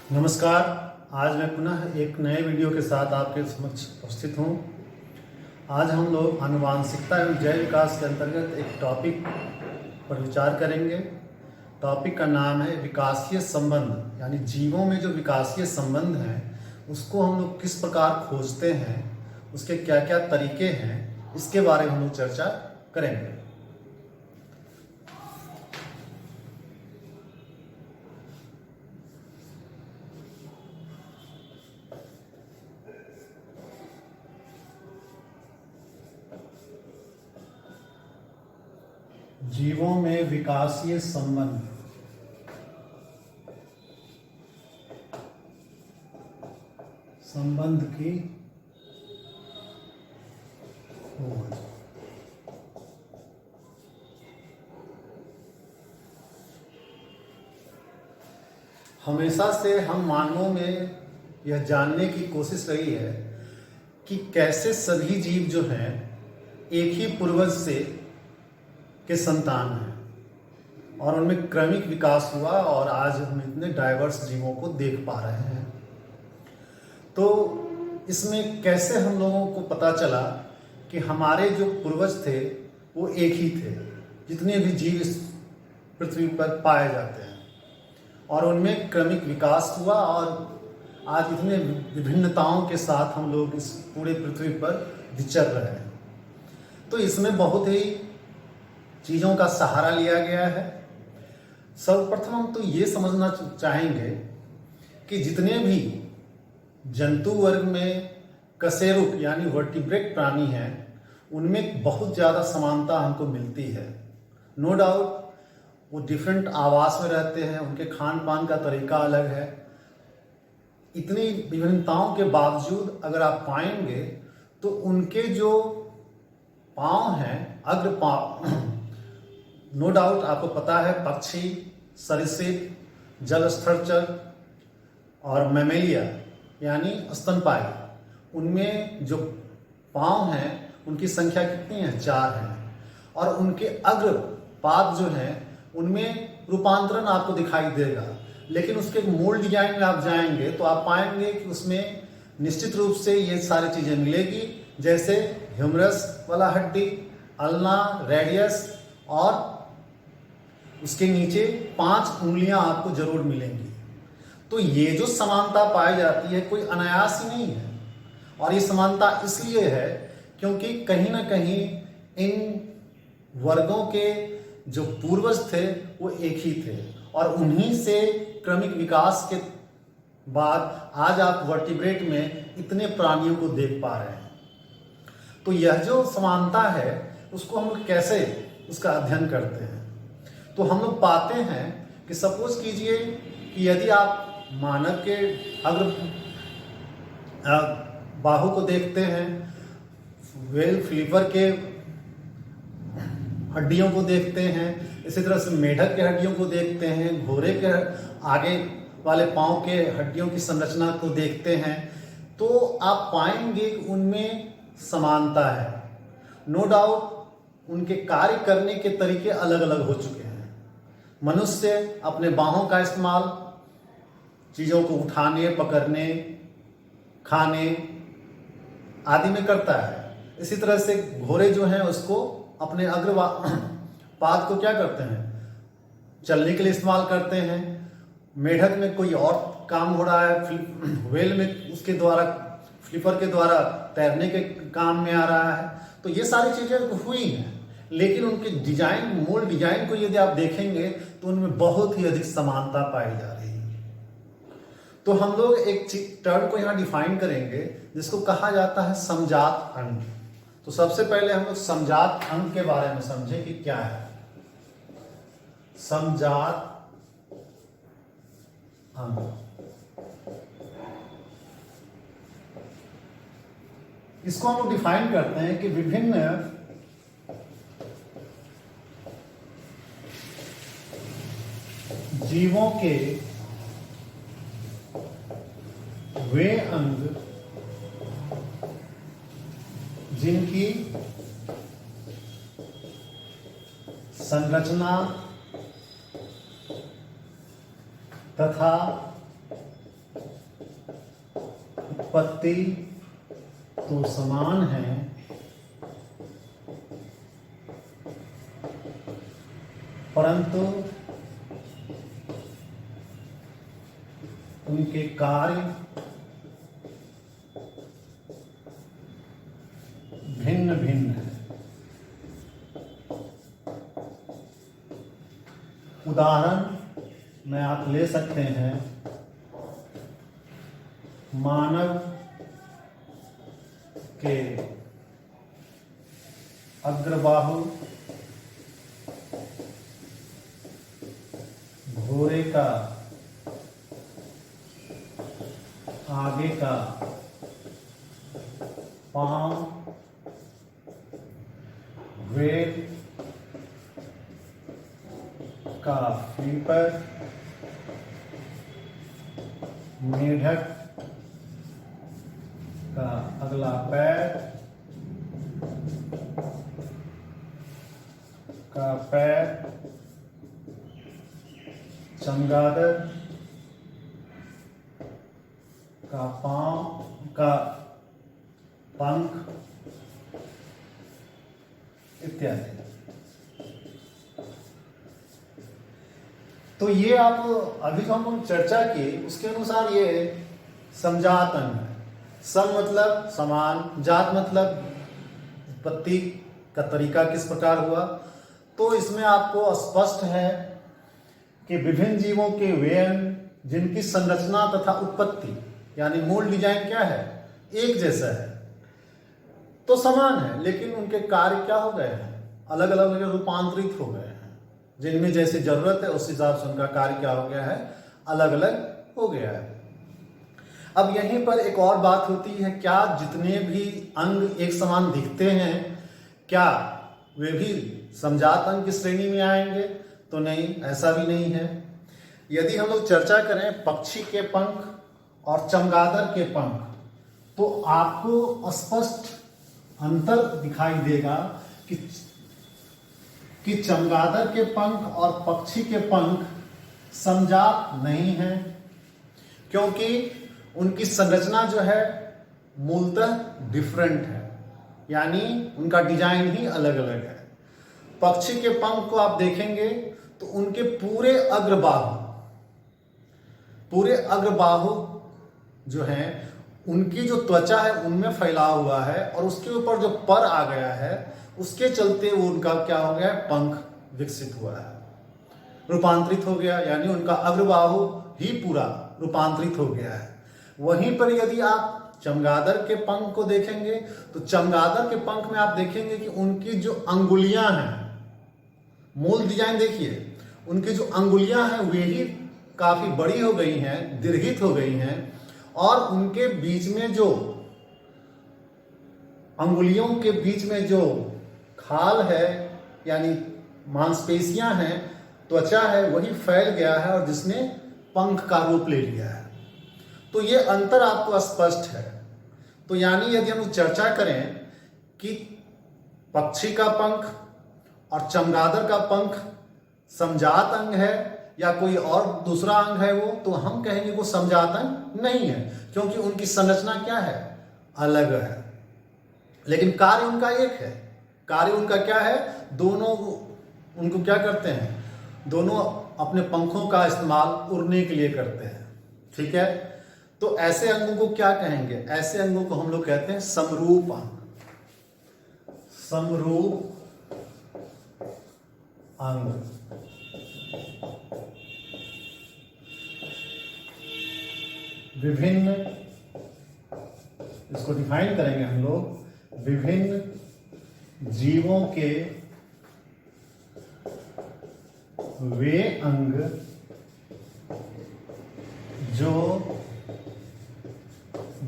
नमस्कार। आज मैं पुनः एक नए वीडियो के साथ आपके समक्ष उपस्थित हूँ। आज हम लोग आनुवांशिकता एवं जैव विकास के अंतर्गत एक टॉपिक पर विचार करेंगे। टॉपिक का नाम है विकासीय संबंध, यानी जीवों में जो विकासीय संबंध हैं उसको हम लोग किस प्रकार खोजते हैं, उसके क्या क्या तरीके हैं, इसके बारे में हम लोग चर्चा करेंगे। जीवों में विकासीय संबंध। संबंध की खोज। हमेशा से हम मानवों में यह जानने की कोशिश रही है कि कैसे सभी जीव जो हैं एक ही पूर्वज से के संतान हैं और उनमें क्रमिक विकास हुआ और आज हम इतने डाइवर्स जीवों को देख पा रहे हैं। तो इसमें कैसे हम लोगों को पता चला कि हमारे जो पूर्वज थे वो एक ही थे, जितने भी जीव इस पृथ्वी पर पाए जाते हैं, और उनमें क्रमिक विकास हुआ और आज इतने विभिन्नताओं के साथ हम लोग इस पूरे पृथ्वी पर विचर रहे हैं। तो इसमें बहुत ही चीज़ों का सहारा लिया गया है। सर्वप्रथम हम तो ये समझना चाहेंगे कि जितने भी जंतु वर्ग में कशेरुक यानी वर्टिब्रेट प्राणी हैं उनमें बहुत ज़्यादा समानता हमको मिलती है। नो डाउट वो डिफरेंट आवास में रहते हैं, उनके खान पान का तरीका अलग है। इतनी विभिन्नताओं के बावजूद अगर आप पाएंगे तो उनके जो पाँव हैं, अग्र पाँव, नो डाउट आपको पता है पक्षी, सरीसृप, जलस्थलचर और मैमेलिया यानी स्तनपायी, उनमें जो पाँव हैं उनकी संख्या कितनी है? 4 है। और उनके अग्र पाद जो हैं उनमें रूपांतरण आपको दिखाई देगा, लेकिन उसके मूल डिजाइन में आप जाएंगे तो आप पाएंगे कि उसमें निश्चित रूप से ये सारी चीज़ें मिलेगी, जैसे ह्यूमरस वाला हड्डी, अल्ना, रेडियस और उसके नीचे 5 उंगलियां आपको जरूर मिलेंगी। तो ये जो समानता पाई जाती है कोई अनायास ही नहीं है, और ये समानता इसलिए है क्योंकि कहीं ना कहीं इन वर्गों के जो पूर्वज थे वो एक ही थे, और उन्हीं से क्रमिक विकास के बाद आज आप वर्टिब्रेट में इतने प्राणियों को देख पा रहे हैं। तो यह जो समानता है उसको हम लोग कैसे उसका अध्ययन करते हैं, तो हम लोग पाते हैं कि सपोज कीजिए कि यदि आप मानव के अग्र बाहु को देखते हैं, वेल फ्लीपर के हड्डियों को देखते हैं, इसी तरह से मेढक के हड्डियों को देखते हैं, घोड़े के आगे वाले पांव के हड्डियों की संरचना को देखते हैं, तो आप पाएंगे कि उनमें समानता है। नो डाउट उनके कार्य करने के तरीके अलग अलग हो चुके हैं। मनुष्य अपने बाहों का इस्तेमाल चीज़ों को उठाने, पकड़ने, खाने आदि में करता है। इसी तरह से घोड़े जो हैं उसको अपने पाद को क्या करते हैं? चलने के लिए इस्तेमाल करते हैं। मेढक में कोई और काम हो रहा है, व्हेल में उसके द्वारा, फ्लिपर के द्वारा तैरने के काम में आ रहा है। तो ये सारी चीज़ें हुई हैं, लेकिन उनके डिजाइन, मूल डिजाइन को यदि आप देखेंगे तो उनमें बहुत ही अधिक समानता पाई जा रही है। तो हम लोग एक टर्म को यहाँ डिफाइन करेंगे जिसको कहा जाता है समजात अंग। तो सबसे पहले हम लोग समजात अंग के बारे में समझें कि क्या है समजात अंग। इसको हम लोग डिफाइन करते हैं कि विभिन्न जीवों के वे अंग जिनकी संरचना तथा उत्पत्ति तो समान है, परंतु उनके कार्य भिन्न भिन्न है। उदाहरण में आप ले सकते हैं मानव के अग्रबाहु, घोड़े का आगे का पांव, व्हेल का फ्लीपर, मेढक का अगला पैर का पैर, चमगादड़ का पांव का पंख इत्यादि। तो ये आप अभी जो हम चर्चा की उसके अनुसार ये समजात अंग है। सम मतलब समान, जात मतलब उत्पत्ति का तरीका किस प्रकार हुआ। तो इसमें आपको स्पष्ट है कि विभिन्न जीवों के वे अंग जिनकी संरचना तथा उत्पत्ति यानी मूल डिजाइन क्या है, एक जैसा है, तो समान है, लेकिन उनके कार्य क्या हो गए हैं, अलग अलग रूपांतरित हो गए हैं। जिनमें जैसे जरूरत है उस हिसाब से उनका कार्य क्या हो गया है, अलग अलग हो गया है। अब यहीं पर एक और बात होती है, क्या जितने भी अंग एक समान दिखते हैं क्या वे भी समजात अंग की श्रेणी में आएंगे? तो नहीं, ऐसा भी नहीं है। यदि हम लोग चर्चा करें पक्षी के पंख और चमगादड़ के पंख, तो आपको स्पष्ट अंतर दिखाई देगा कि चमगादड़ के पंख और पक्षी के पंख समजात नहीं है, क्योंकि उनकी संरचना जो है मूलतः डिफरेंट है, यानी उनका डिजाइन ही अलग अलग है। पक्षी के पंख को आप देखेंगे तो उनके पूरे अग्रबाहु जो है, उनकी जो त्वचा है उनमें फैला हुआ है, और उसके ऊपर जो पर आ गया है उसके चलते वो उनका क्या हो गया है, पंख विकसित हुआ है, रूपांतरित हो गया, यानी उनका अग्रबाहु ही पूरा रूपांतरित हो गया है। वहीं पर यदि आप चमगादड़ के पंख को देखेंगे तो चमगादड़ के पंख में आप देखेंगे कि उनकी जो अंगुलियां हैं, मूल डिजाइन देखिए, उनकी जो अंगुलियां हैं वे ही काफी बड़ी हो गई हैं, दीर्घित हो गई हैं, और उनके बीच में जो अंगुलियों के बीच में जो खाल है यानी मांसपेशियां हैं, त्वचा है, वही फैल गया है और जिसने पंख का रूप ले लिया है। तो ये अंतर आपको स्पष्ट है। तो यानी यदि हम चर्चा करें कि पक्षी का पंख और चमगादड़ का पंख समजात अंग है या कोई और दूसरा अंग है वो, तो हम कहेंगे वो समजात अंग नहीं है, क्योंकि उनकी संरचना क्या है, अलग है, लेकिन कार्य उनका एक है। कार्य उनका क्या है, दोनों उनको क्या करते हैं, दोनों अपने पंखों का इस्तेमाल उड़ने के लिए करते हैं। ठीक है, तो ऐसे अंगों को क्या कहेंगे, ऐसे अंगों को हम लोग कहते हैं समरूप अंग। समरूप अंग विभिन्न, इसको डिफाइन करेंगे हम लोग, विभिन्न जीवों के वे अंग जो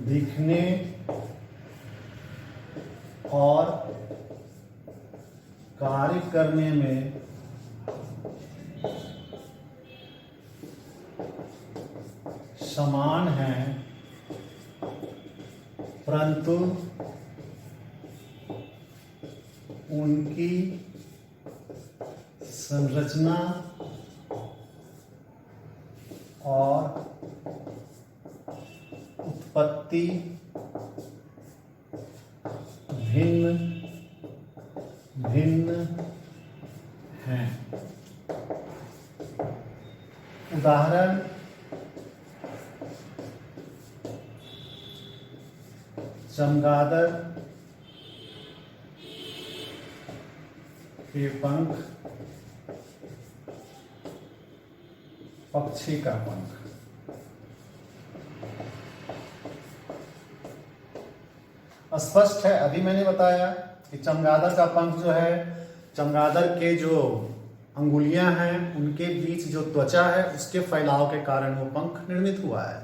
दिखने और कार्य करने में समान हैं, परंतु उनकी संरचना और उत्पत्ति भिन्न भिन्न हैं। उदाहरण चमगादड़ के पंख, पक्षी का पंख। स्पष्ट है, अभी मैंने बताया कि चमगादड़ का पंख जो है, चमगादड़ के जो अंगुलियां हैं उनके बीच जो त्वचा है उसके फैलाव के कारण वो पंख निर्मित हुआ है।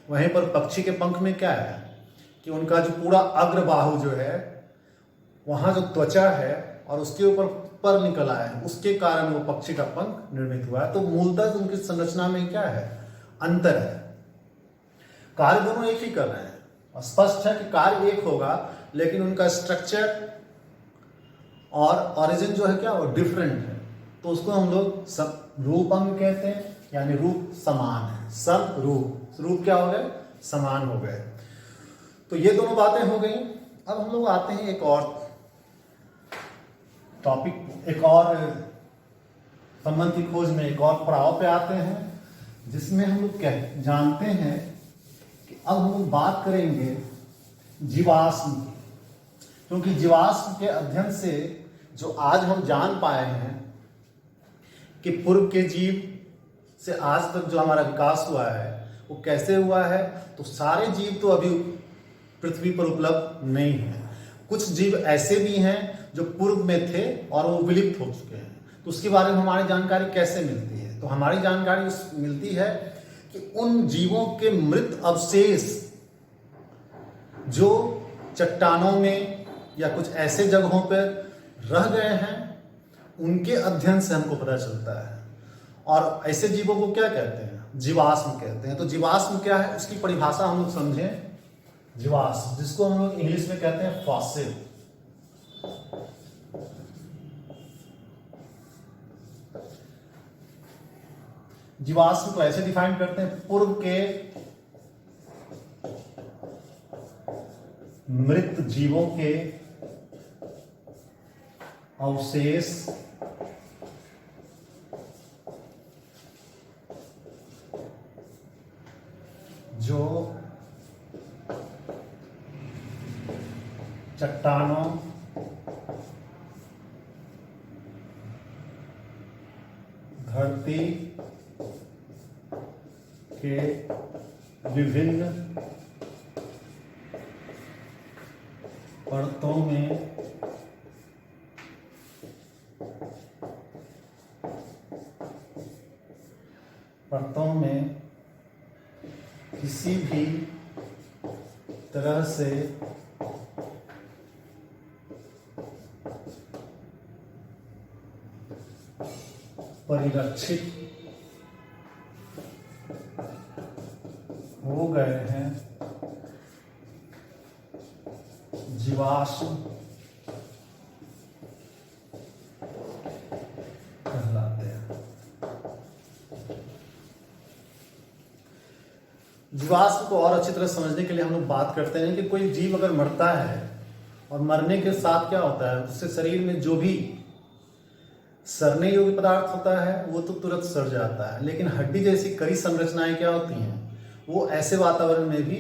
वहीं पर पक्षी के पंख में क्या है कि उनका जो पूरा अग्रबाहु जो है वहां जो त्वचा है और उसके ऊपर पर निकला है, उसके कारण वो पक्षी का पंख निर्मित हुआ है। तो मूलतः उनकी संरचना में क्या है, अंतर है। कार्य दोनों एक ही कर रहे हैं, स्पष्ट है कि कार्य एक होगा लेकिन उनका स्ट्रक्चर और ओरिजिन जो है क्या वो डिफरेंट है। तो उसको हम लोग सब रूप अंग कहते हैं, यानी रूप समान है। सब रूप क्या हो गए, समान हो गए। तो ये दोनों बातें हो गई। अब हम लोग आते हैं एक और टॉपिक, एक और संबंध की खोज में एक और पड़ाव पे आते हैं, जिसमें हम लोग जानते हैं कि अब हम लोग बात करेंगे जीवाश्म की। क्योंकि जीवाश्म के अध्ययन से जो आज हम जान पाए हैं कि पूर्व के जीव से आज तक जो हमारा विकास हुआ है वो कैसे हुआ है, तो सारे जीव तो अभी पृथ्वी पर उपलब्ध नहीं है। कुछ जीव ऐसे भी हैं जो पूर्व में थे और वो विलुप्त हो चुके हैं। तो उसके बारे में हमारी जानकारी कैसे मिलती है, तो हमारी जानकारी मिलती है कि उन जीवों के मृत अवशेष जो चट्टानों में या कुछ ऐसे जगहों पर रह गए हैं, उनके अध्ययन से हमको पता चलता है। और ऐसे जीवों को क्या कहते हैं, जीवाश्म कहते हैं। तो जीवाश्म क्या है, उसकी परिभाषा हम लोग समझें। जीवाश्म, जिसको हम लोग इंग्लिश में कहते हैं फॉसिल। जीवाश्म को ऐसे डिफाइन करते हैं, पूर्व के मृत जीवों के अवशेष जो चट्टानों, धरती के विभिन्न परतों में किसी भी तरह से परिरक्षित हो गए हैं, जीवाश्म कहलाते हैं। जीवाश्म को और अच्छी तरह समझने के लिए हम लोग बात करते हैं कि कोई जीव अगर मरता है और मरने के साथ क्या होता है, उससे शरीर में जो भी सड़ने योग्य पदार्थ होता है वो तो तुरंत सड़ जाता है, लेकिन हड्डी जैसी कई संरचनाएं क्या होती हैं, वो ऐसे वातावरण में भी,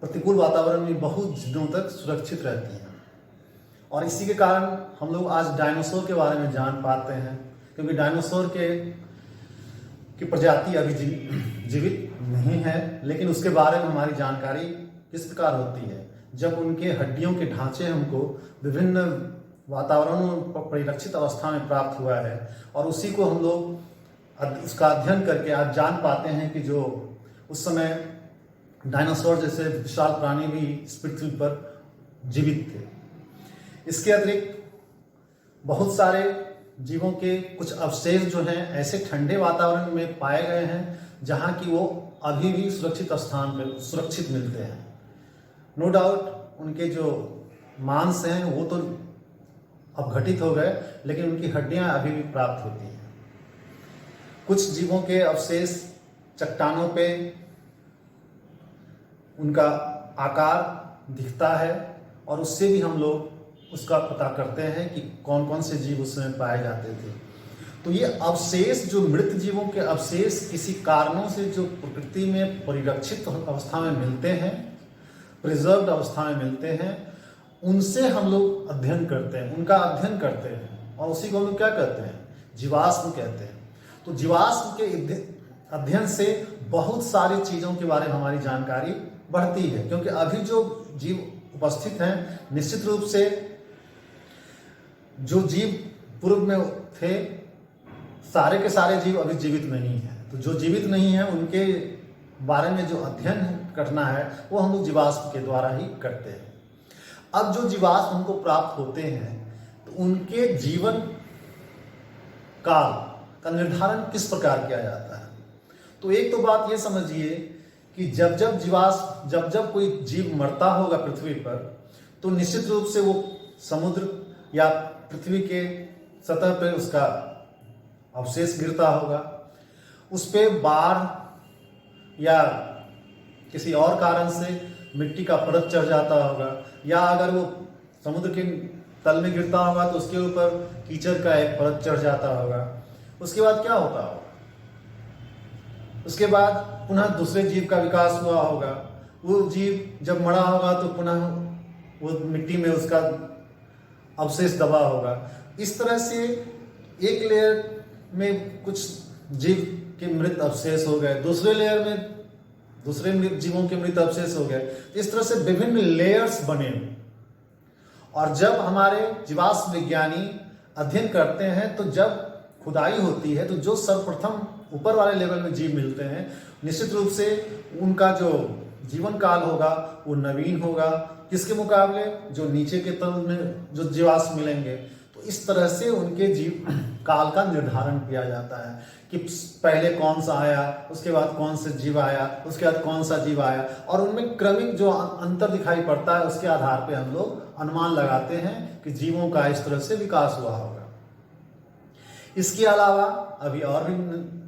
प्रतिकूल वातावरण में बहुत दिनों तक सुरक्षित रहती हैं। और इसी के कारण हम लोग आज डायनासोर के बारे में जान पाते हैं, क्योंकि डायनासोर की प्रजाति अभी जीवित नहीं है, लेकिन उसके बारे में हमारी जानकारी किस प्रकार होती है, जब उनके हड्डियों के ढांचे हमको विभिन्न वातावरणों पर परिरक्षित अवस्था में प्राप्त हुआ है, और उसी को हम लोग उसका अध्ययन करके आज जान पाते हैं कि जो उस समय डायनासोर जैसे विशाल प्राणी भी इस पृथ्वी पर जीवित थे। इसके अतिरिक्त बहुत सारे जीवों के कुछ अवशेष जो हैं ऐसे ठंडे वातावरण में पाए गए हैं जहाँ की वो अभी भी सुरक्षित स्थान पर सुरक्षित मिलते हैं। नो डाउट उनके जो मांस हैं वो तो अपघटित हो गए, लेकिन उनकी हड्डियां अभी भी प्राप्त होती हैं। कुछ जीवों के अवशेष चट्टानों पे उनका आकार दिखता है और उससे भी हम लोग उसका पता करते हैं कि कौन कौन से जीव उस समय पाए जाते थे। तो ये अवशेष, जो मृत जीवों के अवशेष किसी कारणों से जो प्रकृति में परिरक्षित अवस्था में मिलते हैं, प्रिजर्व्ड अवस्था में मिलते हैं, उनसे हम लोग अध्ययन करते हैं, उनका अध्ययन करते हैं और उसी को हम लोग क्या कहते हैं, जीवाश्म कहते हैं। तो जीवाश्म के अध्ययन से बहुत सारी चीज़ों के बारे में हमारी जानकारी बढ़ती है, क्योंकि अभी जो जीव उपस्थित हैं, निश्चित रूप से जो जीव पूर्व में थे सारे के सारे जीव अभी जीवित नहीं हैं। तो जो जीवित नहीं है उनके बारे में जो अध्ययन करना है वो हम लोग जीवाश्म के द्वारा ही करते हैं। अब जो जीवाश्म हमको प्राप्त होते हैं तो उनके जीवन काल का निर्धारण किस प्रकार किया जाता है। तो एक तो बात ये समझिए कि जब जब कोई जीव मरता होगा पृथ्वी पर, तो निश्चित रूप से वो समुद्र या पृथ्वी के सतह पर उसका अवशेष गिरता होगा, उस पर बाढ़ या किसी और कारण से मिट्टी का परत चढ़ जाता होगा, या अगर वो समुद्र के तल में गिरता होगा तो उसके ऊपर कीचड़ का एक परत चढ़ जाता होगा। उसके बाद क्या होता होगा, उसके बाद पुनः दूसरे जीव का विकास हुआ होगा। वो जीव जब मरा होगा तो पुनः वो मिट्टी में उसका अवशेष दबा होगा। इस तरह से एक लेयर में कुछ जीव के मृत अवशेष हो गए, दूसरे लेयर में दूसरे मृत जीवों के मृत अवशेष हो गए। इस तरह से विभिन्न लेयर्स बने। और जब हमारे जीवाश्म विज्ञानी अध्ययन करते हैं तो जब खुदाई होती है तो जो सर्वप्रथम ऊपर वाले लेवल में जीव मिलते हैं, निश्चित रूप से उनका जो जीवन काल होगा वो नवीन होगा, किसके मुकाबले जो नीचे के तल में जो जीवाश्म मिलेंगे। तो इस तरह से उनके जीव काल का निर्धारण किया जाता है कि पहले कौन सा आया, उसके बाद कौन सा जीव आया, उसके बाद कौन सा जीव आया, और उनमें क्रमिक जो अंतर दिखाई पड़ता है उसके आधार पे हम लोग अनुमान लगाते हैं कि जीवों का इस तरह से विकास हुआ होगा। इसके अलावा अभी और भी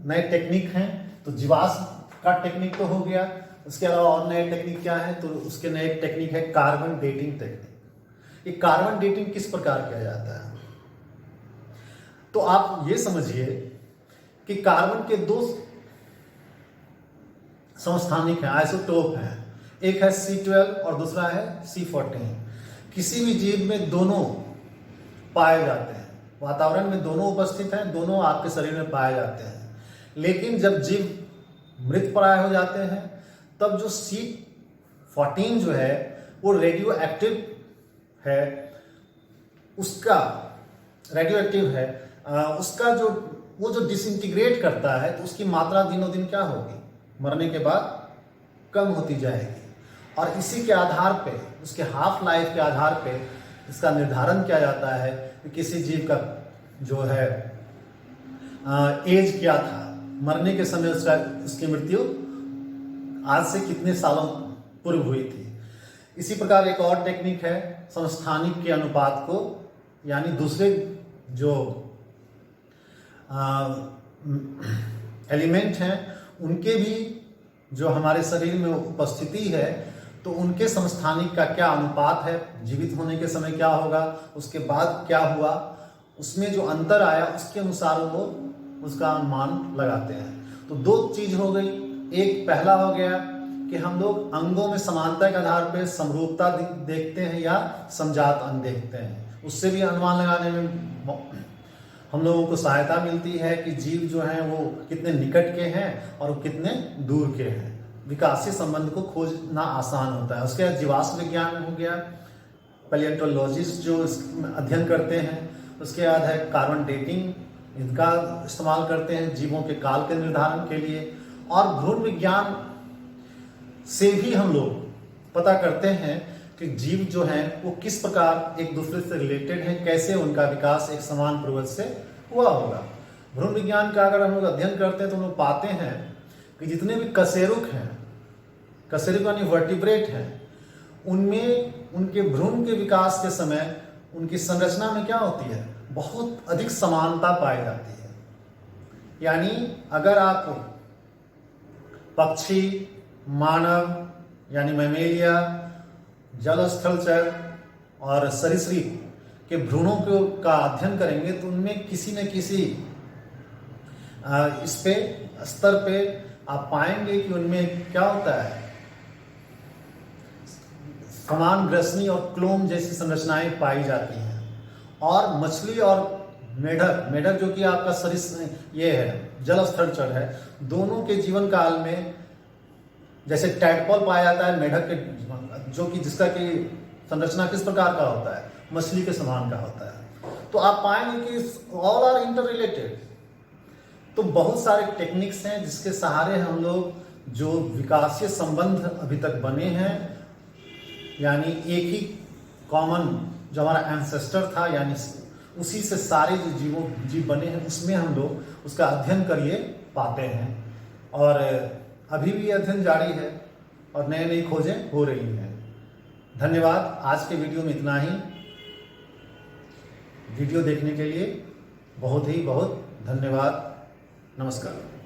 नए टेक्निक हैं। तो जीवाश्म का टेक्निक तो हो गया, उसके अलावा और नए टेक्निक क्या है, तो उसके नए टेक्निक है कार्बन डेटिंग टेक्निक। ये कार्बन डेटिंग किस प्रकार किया जाता है, तो आप ये समझिए कि कार्बन के दो समस्थानिक हैं, आइसोटोप हैं। एक है C12 और दूसरा है C14। किसी भी जीव में दोनों पाए जाते हैं, वातावरण में दोनों उपस्थित हैं, दोनों आपके शरीर में पाए जाते हैं। लेकिन जब जीव मृत प्राय हो जाते हैं तब जो C14 जो है वो रेडियो एक्टिव है, उसका वो जो डिसइंटीग्रेट करता है तो उसकी मात्रा दिनों दिन क्या होगी, मरने के बाद कम होती जाएगी। और इसी के आधार पे, उसके हाफ लाइफ के आधार पे इसका निर्धारण किया जाता है कि किसी जीव का जो है एज क्या था, मरने के समय उसकी मृत्यु आज से कितने सालों पूर्व हुई थी। इसी प्रकार एक और टेक्निक है समस्थानिक के अनुपात को, यानी दूसरे जो एलिमेंट हैं उनके भी जो हमारे शरीर में उपस्थिति है तो उनके समस्थानिक का क्या अनुपात है, जीवित होने के समय क्या होगा, उसके बाद क्या हुआ, उसमें जो अंतर आया उसके अनुसार वो उसका अनुमान लगाते हैं। तो दो चीज हो गई, एक पहला हो गया कि हम लोग अंगों में समानता के आधार पर समरूपता देखते हैं या समजात अंग देखते हैं, उससे भी अनुमान लगाने में हम लोगों को सहायता मिलती है कि जीव जो हैं वो कितने निकट के हैं और कितने दूर के हैं। विकासीय संबंध को खोजना आसान होता है। उसके बाद जीवाश्म विज्ञान हो गया, पैलियोंटोलॉजिस्ट जो अध्ययन करते हैं। उसके बाद है कार्बन डेटिंग, इनका इस्तेमाल करते हैं जीवों के काल के निर्धारण के लिए। और भ्रूण विज्ञान से भी हम लोग पता करते हैं कि जीव जो हैं वो किस प्रकार एक दूसरे से रिलेटेड हैं, कैसे उनका विकास एक समान पूर्वज से हुआ होगा। भ्रूण विज्ञान का अगर हम लोग अध्ययन करते हैं तो हम लोग पाते हैं कि जितने भी कशेरुक हैं, कशेरुक यानी वर्टिब्रेट हैं, उनमें उनके भ्रूण के विकास के समय उनकी संरचना में क्या होती है, बहुत अधिक समानता पाई जाती है। यानी अगर आप पक्षी, मानव यानी मैमेलिया, जल स्थलचर और सरीसृप के भ्रूणों का अध्ययन करेंगे तो उनमें किसी न किसी इस पे स्तर पे आप पाएंगे कि उनमें क्या होता है, समान ग्रसनी और क्लोम जैसी संरचनाएं पाई जाती हैं। और मछली और मेढक जो कि आपका ये है जल स्थलचर है, दोनों के जीवन काल में जैसे टैडपॉल पाया जाता है मेढक के, जो कि जिसका कि संरचना किस प्रकार का होता है, मछली के समान का होता है। तो आप पाएंगे कि ऑल आर इंटर रिलेटेड। तो बहुत सारे टेक्निक्स हैं जिसके सहारे हम लोग जो विकासीय संबंध अभी तक बने हैं, यानी एक ही कॉमन जो हमारा एंसेस्टर था, यानी उसी से सारे जो जीव बने हैं, उसमें हम लोग उसका अध्ययन करिए पाते हैं। और अभी भी अध्ययन जारी है और नई नई खोजें हो रही हैं। धन्यवाद। आज के वीडियो में इतना ही। वीडियो देखने के लिए बहुत ही बहुत धन्यवाद। नमस्कार।